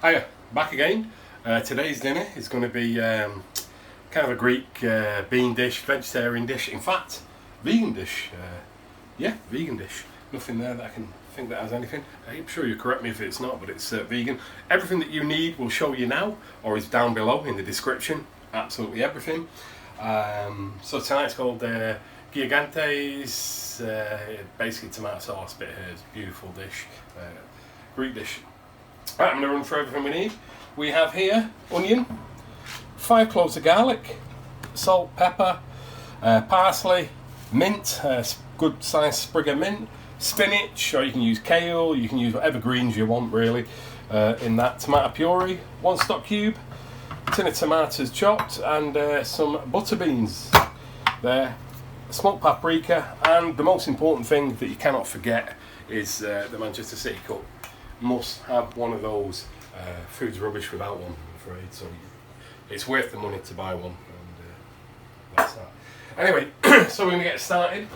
Hiya, back again. Today's dinner is going to be kind of a Greek bean dish, vegetarian dish, in fact, vegan dish. Yeah, vegan dish. Nothing there that I can think that has anything. I'm sure you correct me if it's not, but it's vegan. Everything that you need will show you now, or is down below in the description. Absolutely everything. So tonight's called Gigantes, basically tomato sauce, bit of herbs, beautiful dish, Greek dish. Right, I'm going to run through everything we need. We have here onion, 5 cloves of garlic, salt, pepper, parsley, mint, good sized sprig of mint, spinach, or you can use kale, you can use whatever greens you want really in that. Tomato puree, 1 stock cube, tin of tomatoes chopped, and some butter beans there, smoked paprika, and the most important thing that you cannot forget is the Manchester City Cup. Must have one of those. Food's rubbish without one, I'm afraid, so it's worth the money to buy one, and that's that. Anyway, so we're going to get started.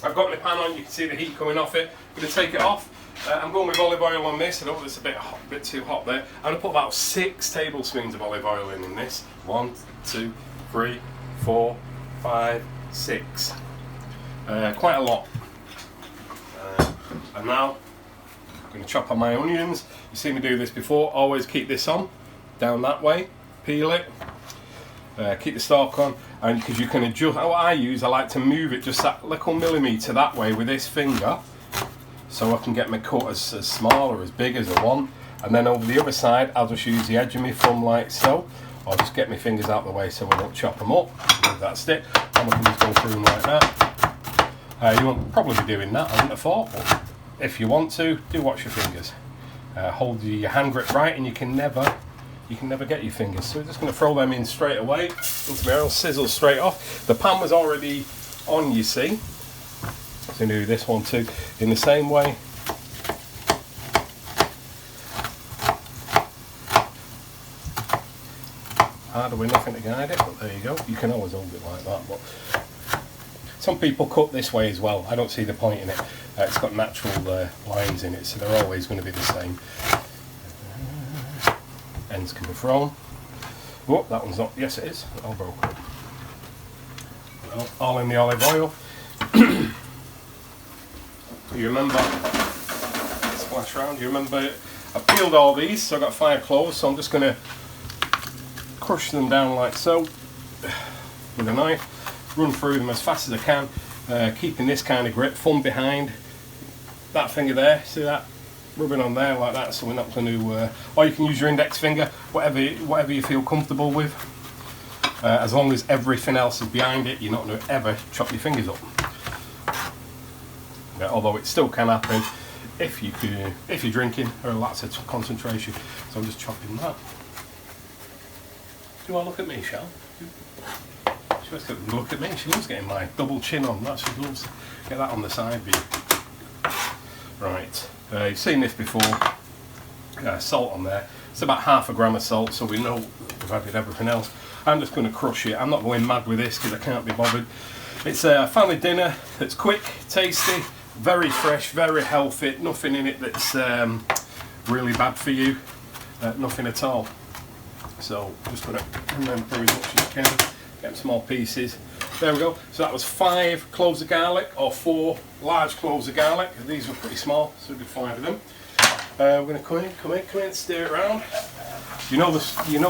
I've got my pan on, you can see the heat coming off it. I'm going to take it off. I'm going with olive oil on this. I know it's a bit too hot there. I'm going to put about 6 tablespoons of olive oil in this. 1, 2, 3, 4, 5, 6. Quite a lot. And now I'm going to chop on my onions. You've seen me do this before. Always keep this on, down that way, peel it, keep the stalk on, and because you can adjust. What I use, I like to move it just that little millimetre that way with this finger, so I can get my cut as small or as big as I want. And then over the other side, I'll just use the edge of my thumb like so, or just get my fingers out of the way so I don't chop them up. That's it, and we can just go through them like that. You won't probably be doing that, I wouldn't have thought, but if you want to, do watch your fingers. Hold your hand grip right, and you can never get your fingers. So we're just going to throw them in straight away into my oil, sizzle straight off. The pan was already on, you see. So I'm going to do this one too in the same way. Harder with nothing to guide it, but there you go. You can always hold it like that, but some people cut this way as well. I don't see the point in it. It's got natural lines in it, so they're always going to be the same. Ends can be thrown. Oh, that one's not. Yes, it is. All broken. Well, all in the olive oil. You remember? Splash around. You remember? I peeled all these, so I got 5 cloves. So I'm just going to crush them down like so with a knife. Run through them as fast as I can, keeping this kind of grip, thumb behind, that finger there, see that? Rubbing on there like that, so we're not going to, or you can use your index finger, whatever you feel comfortable with. As long as everything else is behind it, you're not going to ever chop your fingers up. Yeah, although it still can happen if you're drinking or lots of concentration. So I'm just chopping that. Do you want to look at me, Shell? She wants to look at me. She loves getting my double chin on. That she loves. Get that on the side view. Right. You've seen this before. Salt on there. It's about ½ gram of salt, so we know we've added everything else. I'm just going to crush it. I'm not going mad with this because I can't be bothered. It's a family dinner that's quick, tasty, very fresh, very healthy. Nothing in it that's really bad for you. Nothing at all. So just going to remember as much as you can. Get small pieces. There we go. So that was 5 cloves of garlic, or 4 large cloves of garlic. These were pretty small, so we did 5 of them. We're going to come in, stir it around. You know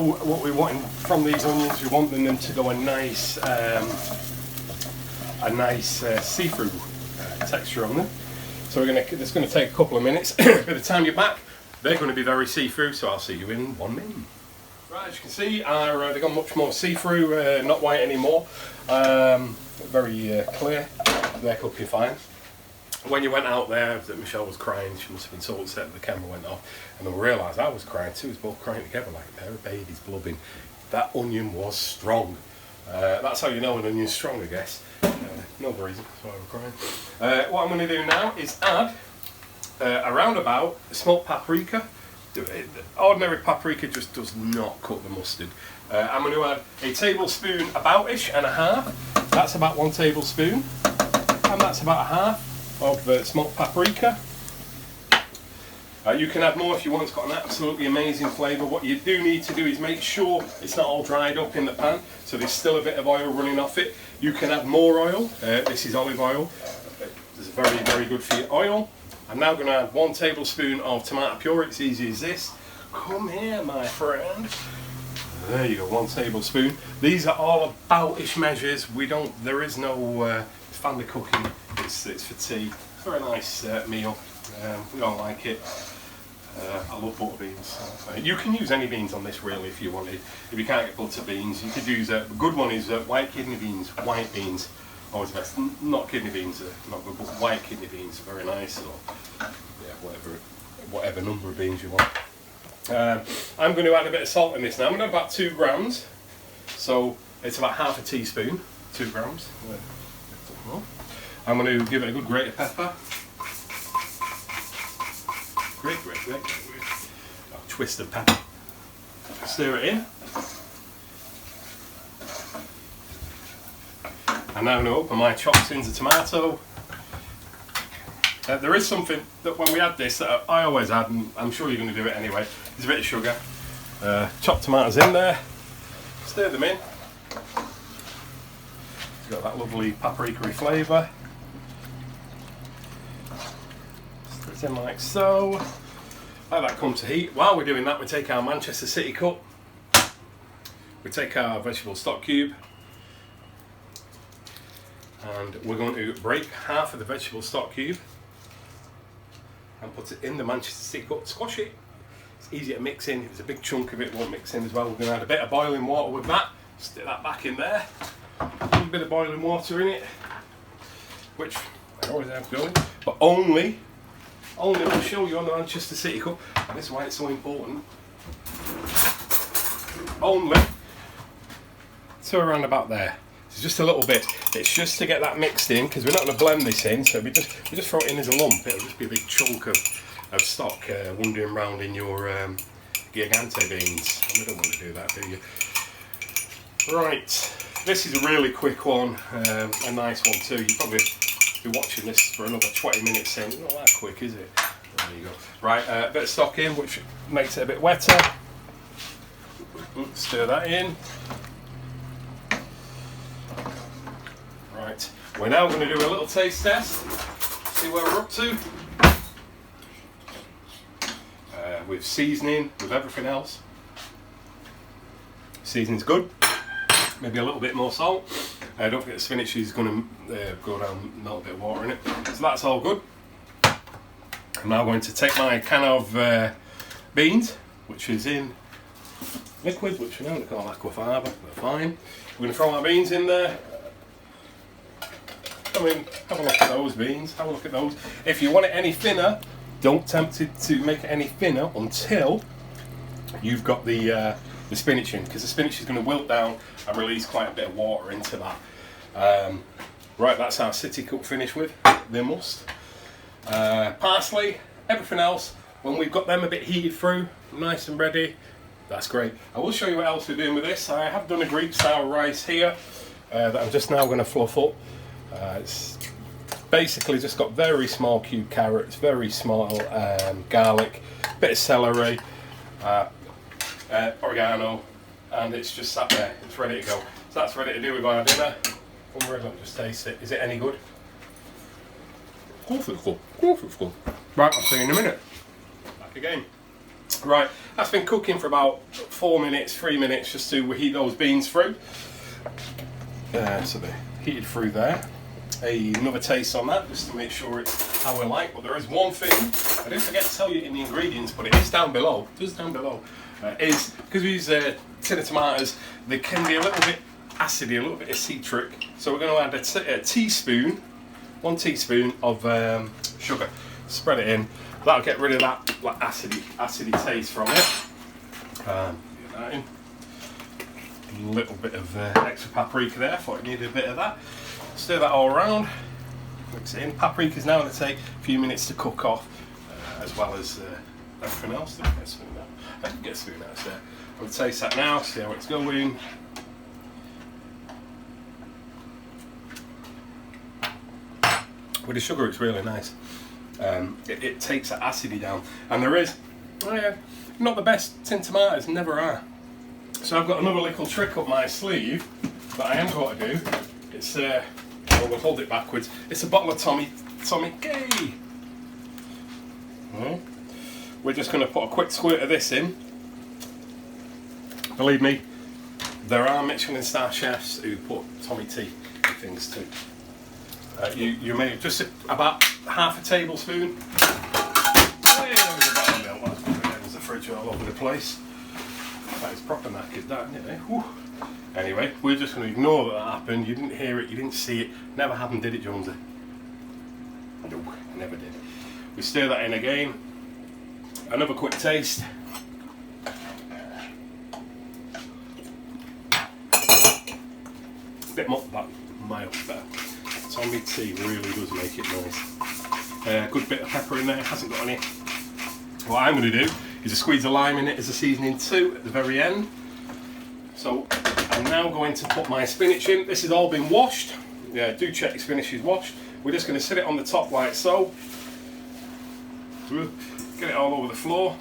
what we want from these onions. We want them to go a nice see-through texture on them. So it's going to take a couple of minutes. By the time you're back, they're going to be very see-through. So I'll see you in 1 minute. Right, as you can see, they've got much more see-through, not white anymore, very clear. They're cooking fine. When you went out there, that Michelle was crying. She must have been so upset that the camera went off, and then we realised I was crying too. We was both crying together like a pair of babies blubbing. That onion was strong. That's how you know an onion's strong, I guess. No other reason, that's why we're crying. What I'm going to do now is add around about smoked paprika. Ordinary paprika just does not cut the mustard. I'm going to add a tablespoon about-ish and a half. That's about 1 tablespoon, and that's about a half of smoked paprika. You can add more if you want. It's got an absolutely amazing flavour. What you do need to do is make sure it's not all dried up in the pan, so there's still a bit of oil running off it. You can add more oil. This is olive oil. It's very, very good for your oil. I'm now going to add 1 tablespoon of tomato puree. It's easy as this. Come here, my friend. There you go, 1 tablespoon. These are all about-ish measures. There is no family cooking. It's for tea. It's a very nice meal. We all like it. I love butter beans. You can use any beans on this really if you wanted. If you can't get butter beans, you could use a good one is white kidney beans. White beans, always the best. Not kidney beans, not good, but white kidney beans are very nice. Or yeah, whatever number of beans you want. I'm going to add a bit of salt in this now. I'm going to add about 2 grams. So it's about half a teaspoon. 2 grams. I'm going to give it a good grate of pepper. Great. Twist of pepper. Stir it in. I'm now going to open my chopped tins of tomato. There is something that when we add this that I always add, and I'm sure you're going to do it anyway. There's a bit of sugar. Chopped tomatoes in there. Stir them in. It's got that lovely paprika flavour. Stir it in like so. Let that come to heat. While we're doing that, we take our Manchester City cup. We take our vegetable stock cube. And we're going to break half of the vegetable stock cube and put it in the Manchester City cup. Squash it. It's easy to mix in. If it's a big chunk of it, won't mix in as well. We're going to add a bit of boiling water with that. Stick that back in there. A little bit of boiling water in it, which I always have going, but only I'll show you on the Manchester City cup, and this is why it's so important. Only to around about there. It's just a little bit. It's just to get that mixed in, because we're not going to blend this in. So we just throw it in as a lump. It'll just be a big chunk of stock wandering around in your Gigante beans. And we don't want to do that, do you? Right. This is a really quick one, a nice one too. You probably be watching this for another 20 minutes saying, not that quick, is it? There you go. Right, a bit of stock in, which makes it a bit wetter. Stir that in. Right, we're now going to do a little taste test, see where we're up to. With seasoning, with everything else. Seasoning's good. Maybe a little bit more salt. Don't forget the spinach is going to go down, melt a bit of water in it. So that's all good. I'm now going to take my can of beans, which is in liquid, which we know they call aquafaba, they're fine. We're going to throw our beans in there. I mean, have a look at those beans, have a look at those. If you want it any thinner, don't tempt it to make it any thinner until you've got the spinach in, because the spinach is going to wilt down and release quite a bit of water into that. Right, that's our city cook finish with. They must. Parsley, everything else, when we've got them a bit heated through, nice and ready, that's great. I will show you what else we're doing with this. I have done a Greek style rice here that I'm just now going to fluff up. It's basically just got very small cube carrots, very small garlic, bit of celery, oregano, and it's just sat there. It's ready to go. So that's ready to do with our dinner. Just taste it. Is it any good? Of course it's good. Of course it's good. Right, I'll see you in a minute. Back again. Right, that's been cooking for about 4 minutes, 3 minutes, just to heat those beans through. So they're heated through there. Another taste on that, just to make sure it's how we like. But there is one thing I didn't forget to tell you in the ingredients, but it is down below. Just down below. Is because we use tin of tomatoes, they can be a little bit acidy, a little bit citric. So we're going to add a teaspoon, 1 teaspoon of sugar. Spread it in. That'll get rid of that like acidy taste from it. Get that in. A little bit of extra paprika there. Thought it needed a bit of that. Stir that all around. Mix it in. Paprika's now going to take a few minutes to cook off, as well as everything else. I can get a spoon out there. I'm going to taste that now. See how it's going. With the sugar, it's really nice. it takes the acidity down. And there is not the best tin tomatoes, never are. So I've got another little trick up my sleeve that I am going to do. It's we'll hold it backwards. It's a bottle of Tommy Gay. We're just going to put a quick squirt of this in. Believe me, there are Michelin star chefs who put Tommy tea in things too. You may just about half a tablespoon. There's a bottle of milk. There's the fridge all over the place. That is proper knackered, that, you know. Whew. Anyway, we're just going to ignore that happened. You didn't hear it, you didn't see it. Never happened, did it, Jonesy? No, never did. We stir that in again. Another quick taste. Bit more that mild better. Tommy tea really does make it nice. Good bit of pepper in there, hasn't got any. What I'm going to do is a squeeze of lime in it as a seasoning too at the very end. So I'm now going to put my spinach in. This has all been washed. Yeah, do check your spinach is washed. We're just going to sit it on the top like so. Get it all over the floor.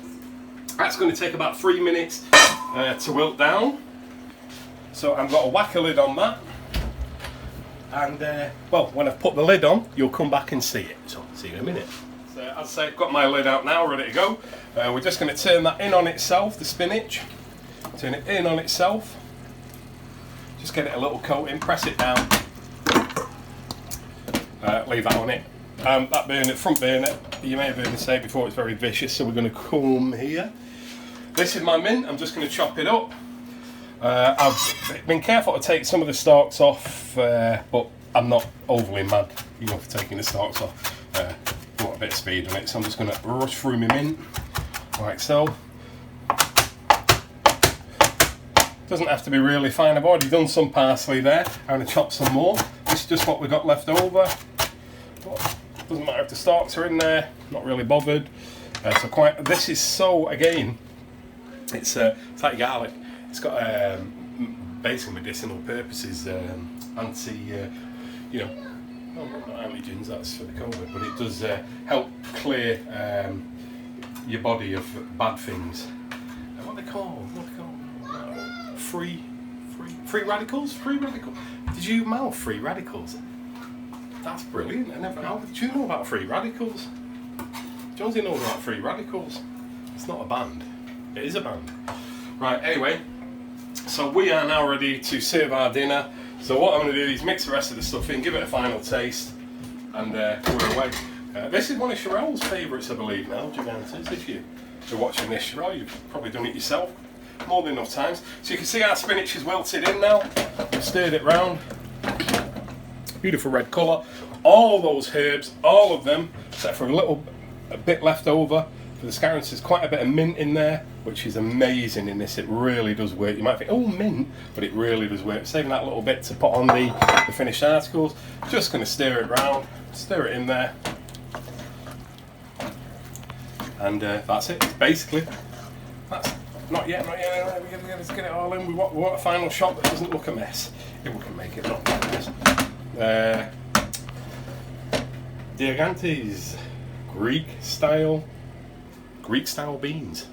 That's going to take about 3 minutes to wilt down. So I've got a whack a lid on that. And well, when I've put the lid on, you'll come back and see it. So see you in a minute. So, as I say, I've got my lid out now, ready to go. We're just going to turn that in on itself, the spinach. Turn it in on itself. Just get it a little coating, press it down. Leave that on it. That burner, front burner, you may have heard me say before, it's very vicious, so we're going to come here. This is my mint, I'm just going to chop it up. I've been careful to take some of the stalks off, but I'm not overly mad, for taking the stalks off. I want a bit of speed on it, so I'm just going to rush through my mint, like so. Doesn't have to be really fine. I've already done some parsley there. I'm going to chop some more. This is just what we got left over. Doesn't matter if the stalks are in there. Not really bothered. This is so, again, it's like garlic. It's got basically medicinal purposes, anti, well, not antigens, that's for the COVID, but it does help clear your body of bad things. What are they called? Free radicals? Free radicals? Did you mouth free radicals? That's brilliant. How did you know about free radicals? Jonesy knows about free radicals. It's not a band. It is a band. Right, anyway. So we are now ready to serve our dinner. So what I'm going to do is mix the rest of the stuff in, give it a final taste, and we're away. This is one of Sherelle's favourites, I believe, now, Gigantes. If you're watching this, Sherelle, you've probably done it yourself more than enough times. So you can see our spinach is wilted in now. We've stirred it round. Beautiful red colour. All those herbs, all of them, except for a bit left over for the scallions. There's quite a bit of mint in there, which is amazing in this. It really does work. You might think, oh, mint, but it really does work. Saving that little bit to put on the finished articles. Just going to stir it round, stir it in there, and that's it. Basically, that's not yet. Let's get it all in. We want a final shot that doesn't look a mess. If we can make it not a mess. Gigantes, Greek style beans.